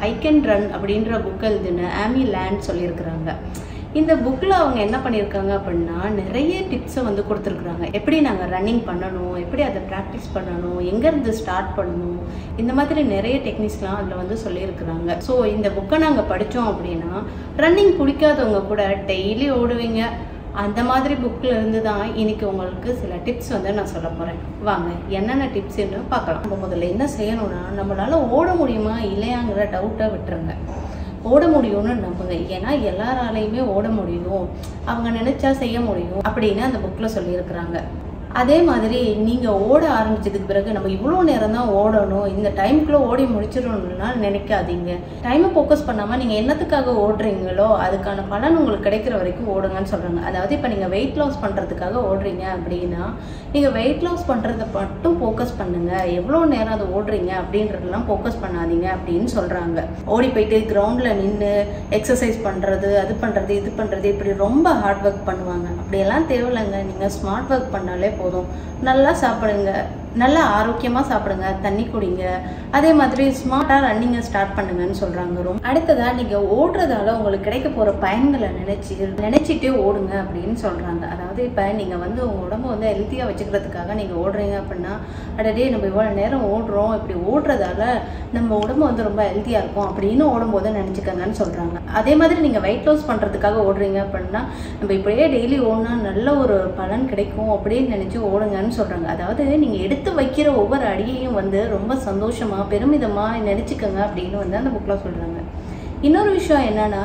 I can run அப்படின்ற book எழுதுன ஆமி லேண்ட் சொல்லியிருக்கிறாங்க. இந்த புக்கில் அவங்க என்ன பண்ணியிருக்காங்க அப்படின்னா நிறைய டிப்ஸை வந்து கொடுத்துருக்குறாங்க. எப்படி நாங்கள் ரன்னிங் பண்ணணும், எப்படி அதை ப்ராக்டிஸ் பண்ணணும், எங்கேருந்து ஸ்டார்ட் பண்ணணும், இந்த மாதிரி நிறைய டெக்னிக்ஸ்லாம் அதில் வந்து சொல்லியிருக்கிறாங்க. ஸோ இந்த புக்கை நாங்கள் படித்தோம் அப்படின்னா ரன்னிங் பிடிக்காதவங்க கூட டெய்லி ஓடுவீங்க. அந்த மாதிரி புக்கில் இருந்து தான் இன்னைக்கு உங்களுக்கு சில டிப்ஸ் வந்து நான் சொல்ல போகிறேன். வாங்க என்னென்ன டிப்ஸ்ன்னு பார்க்கலாம். நம்ம முதல்ல என்ன செய்யணும்னா, நம்மளால் ஓட முடியுமா இல்லையாங்கிற டவுட்டை விட்டுருங்க. ஓட முடியும்னு நம்புங்க. ஏன்னா எல்லாராலையுமே ஓட முடியும், அவங்க நினைச்சா செய்ய முடியும் அப்படின்னு அந்த புக்கில் சொல்லியிருக்கிறாங்க. அதே மாதிரி நீங்கள் ஓட ஆரம்பிச்சதுக்கு பிறகு நம்ம இவ்வளோ நேரம் தான் ஓடணும், இந்த டைமுக்குள்ளே ஓடி முடிச்சிடணும்னா நினைக்காதீங்க. டைமை ஃபோக்கஸ் பண்ணாமல் நீங்கள் என்னத்துக்காக ஓடுறீங்களோ அதுக்கான பலன் உங்களுக்கு கிடைக்கிற வரைக்கும் ஓடுங்கன்னு சொல்கிறாங்க. அதாவது இப்போ நீங்கள் வெயிட் லாஸ் பண்ணுறதுக்காக ஓடுறீங்க அப்படின்னா நீங்கள் வெயிட் லாஸ் பண்ணுறதை மட்டும் ஃபோக்கஸ் பண்ணுங்கள். எவ்வளோ நேரம் அதை ஓடுறீங்க அப்படின்றதெல்லாம் ஃபோக்கஸ் பண்ணாதீங்க அப்படின்னு சொல்கிறாங்க. ஓடி போயிட்டு கிரவுண்டில் நின்று எக்ஸசைஸ் பண்ணுறது, அது பண்ணுறது, இது பண்ணுறது, இப்படி ரொம்ப ஹார்ட் ஒர்க் பண்ணுவாங்க. அப்படியெல்லாம் தேவையில்லைங்க. நீங்கள் ஸ்மார்ட் ஒர்க் பண்ணாலே போதும். நல்லா சாப்பிடுங்க, நல்லா ஆரோக்கியமாக சாப்பிடுங்க, தண்ணி குடிங்க, அதே மாதிரி ஸ்மார்ட்டாக ரன்னிங்கை ஸ்டார்ட் பண்ணுங்கன்னு சொல்கிறாங்க. அடுத்ததாக நீங்கள் ஓடுறதால உங்களுக்கு கிடைக்க போகிற பயன்களை நினச்சிட்டே ஓடுங்க அப்படின்னு சொல்கிறாங்க. அதாவது இப்போ நீங்கள் வந்து உங்கள் உடம்பு வந்து ஹெல்த்தியாக வச்சுக்கிறதுக்காக நீங்கள் ஓடுறீங்க அப்படின்னா, அடடே நம்ம இவ்வளோ நேரம் ஓடுறோம், இப்படி ஓடுறதால நம்ம உடம்பு வந்து ரொம்ப ஹெல்த்தியாக இருக்கும் அப்படின்னு ஓடும்போது நினச்சிக்கங்கன்னு சொல்கிறாங்க. அதே மாதிரி நீங்கள் வெயிட் லாஸ் பண்ணுறதுக்காக ஓடுறீங்க அப்படின்னா நம்ம இப்படியே டெய்லி ஓடினா நல்ல ஒரு பலன் கிடைக்கும் அப்படின்னு நினச்சி ஓடுங்கன்னு சொல்கிறாங்க. அதாவது நீங்கள் எடுத்து வைக்கிற ஒவ்வொரு அடியையும் வந்து ரொம்ப சந்தோஷமா பெருமிதமா நினைச்சுக்கங்க அப்படின்னு வந்து அந்த புக்ல சொல்றாங்க. இன்னொரு விஷயம் என்னன்னா,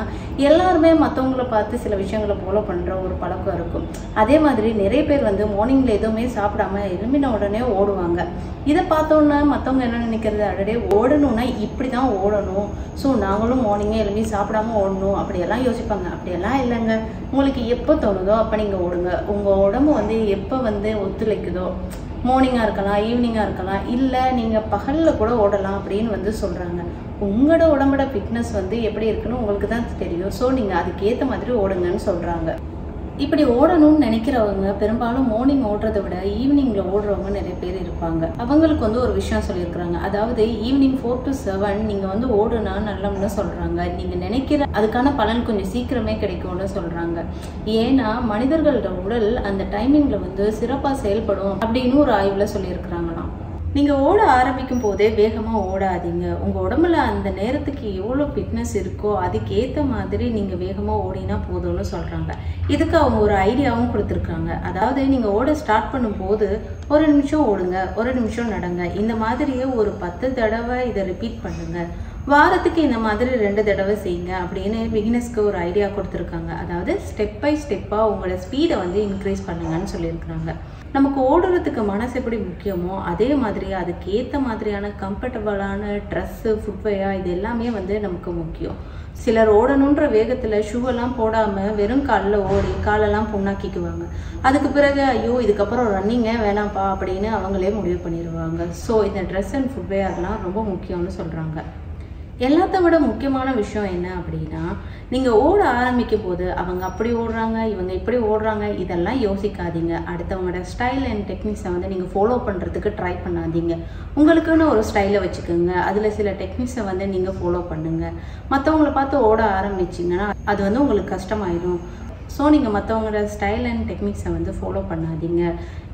எல்லாருமே மற்றவங்களை பார்த்து சில விஷயங்களை ஃபாலோ பண்ணுற ஒரு பழக்கம் இருக்கும். அதே மாதிரி நிறைய பேர் வந்து மார்னிங்கில் எதுவுமே சாப்பிடாம எழும்பின உடனே ஓடுவாங்க. இதை பார்த்தோன்னா மற்றவங்க என்ன நினைக்கிறது, அடடே ஓடணும்னா இப்படி தான் ஓடணும், ஸோ நாங்களும் மார்னிங்கே எழுப்பி சாப்பிடாம ஓடணும் அப்படியெல்லாம் யோசிப்பாங்க. அப்படியெல்லாம் இல்லைங்க. உங்களுக்கு எப்போ தோணுதோ அப்போ நீங்கள் ஓடுங்க. உங்கள் உடம்பு வந்து எப்போ வந்து ஒத்துழைக்குதோ, மார்னிங்காக இருக்கலாம், ஈவினிங்காக இருக்கலாம், இல்லை நீங்கள் பகலில் கூட ஓடலாம் அப்படின்னு வந்து சொல்கிறாங்க. உங்களோட உடம்போட ஃபிட்னஸ் வந்து எப்படி இருக்குன்னு உங்களுக்கு தான் தெரியும். ஸோ நீங்கள் அதுக்கேற்ற மாதிரி ஓடுங்கன்னு சொல்கிறாங்க. இப்படி ஓடணும்னு நினைக்கிறவங்க பெரும்பாலும் மார்னிங் ஓடுறதை விட ஈவினிங்கில் ஓடுறவங்க நிறைய பேர் இருப்பாங்க. அவங்களுக்கு வந்து ஒரு விஷயம் சொல்லியிருக்கிறாங்க. அதாவது ஈவினிங் 4 to 7 நீங்கள் வந்து ஓடுனா நல்லம்னு சொல்கிறாங்க. நீங்கள் நினைக்கிற அதுக்கான பலன் கொஞ்சம் சீக்கிரமே கிடைக்கும்னு சொல்கிறாங்க. ஏன்னா மனிதர்களோட உடல் அந்த டைமிங்கில் வந்து சிறப்பாக செயல்படும் அப்படின்னு ஒரு ஆய்வில் சொல்லியிருக்கிறாங்களாம். நீங்கள் ஓட ஆரம்பிக்கும் போதே வேகமாக ஓடாதீங்க. உங்கள் உடம்புல அந்த நேரத்துக்கு எவ்வளோ ஃபிட்னஸ் இருக்கோ அதுக்கேற்ற மாதிரி நீங்கள் வேகமாக ஓடினா போதும்னு சொல்கிறாங்க. இதுக்கு அவங்க ஒரு ஐடியாவும் கொடுத்துருக்காங்க. அதாவது நீங்கள் ஓட ஸ்டார்ட் பண்ணும்போது 1 நிமிஷம் ஓடுங்க, 1 நிமிஷம் நடங்க, இந்த மாதிரியே ஒரு 10 தடவை இதை ரிப்பீட் பண்ணுங்கள். வாரத்துக்கு இந்த மாதிரி 2 தடவை செய்யுங்க அப்படின்னு பிகினர்ஸ்க்கு ஒரு ஐடியா கொடுத்துருக்காங்க. அதாவது ஸ்டெப் பை ஸ்டெப்பாக உங்களோட ஸ்பீடை வந்து இன்க்ரீஸ் பண்ணுங்கன்னு சொல்லியிருக்கிறாங்க. நமக்கு ஓடுறதுக்கு மனசு எப்படி முக்கியமோ அதே மாதிரி அதுக்கு ஏற்ற மாதிரியான கம்ஃபர்டபுளான ட்ரெஸ்ஸு, ஃபுட்வேர் இது எல்லாமே வந்து நமக்கு முக்கியம். சிலர் ஓடணுன்ற வேகத்தில் ஷூவெல்லாம் போடாமல் வெறும் காலில் ஓடி காலெல்லாம் புண்ணாக்கிக்குவாங்க. அதுக்கு பிறகு ஐயோ இதுக்கப்புறம் ரன்னிங்கே வேணாம்ப்பா அப்படின்னு அவங்களே முடிவு பண்ணிடுவாங்க. ஸோ இந்த ட்ரெஸ் அண்ட் ஃபுட்வேர்லாம் ரொம்ப முக்கியம்னு சொல்கிறாங்க. எல்லாத்த விட முக்கியமான விஷயம் என்ன அப்படின்னா, நீங்கள் ஓட ஆரம்பிக்கும் போது அவங்க அப்படி ஓடுறாங்க, இவங்க இப்படி ஓடுறாங்க, இதெல்லாம் யோசிக்காதீங்க. அடுத்தவங்களோட ஸ்டைல் அண்ட் டெக்னிக்ஸை வந்து நீங்கள் ஃபாலோ பண்ணுறதுக்கு ட்ரை பண்ணாதீங்க. உங்களுக்குன்னு ஒரு ஸ்டைலை வச்சுக்கோங்க. அதில் சில டெக்னிக்ஸை வந்து நீங்கள் ஃபாலோ பண்ணுங்கள். மற்றவங்கள பார்த்து ஓட ஆரம்பிச்சிங்கன்னா அது வந்து உங்களுக்கு கஷ்டமாயிடும். ஸோ நீங்கள் மற்றவங்களோட ஸ்டைல் அண்ட் டெக்னிக்ஸை வந்து ஃபாலோ பண்ணாதீங்க.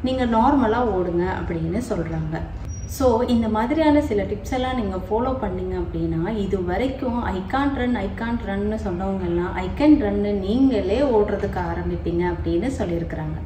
நீங்கள் நார்மலாக ஓடுங்க அப்படின்னு சொல்கிறாங்க. ஸோ இந்த மாதிரியான சில டிப்ஸ் எல்லாம் நீங்கள் ஃபாலோ பண்ணிங்க அப்படின்னா இது வரைக்கும் ஐ கான்ட் ரன்னு சொன்னவங்க எல்லாம் ஐ கேன் ரன்னு நீங்களே ஓடுறதுக்கு ஆரம்பிப்பீங்க அப்படின்னு சொல்லியிருக்கிறாங்க.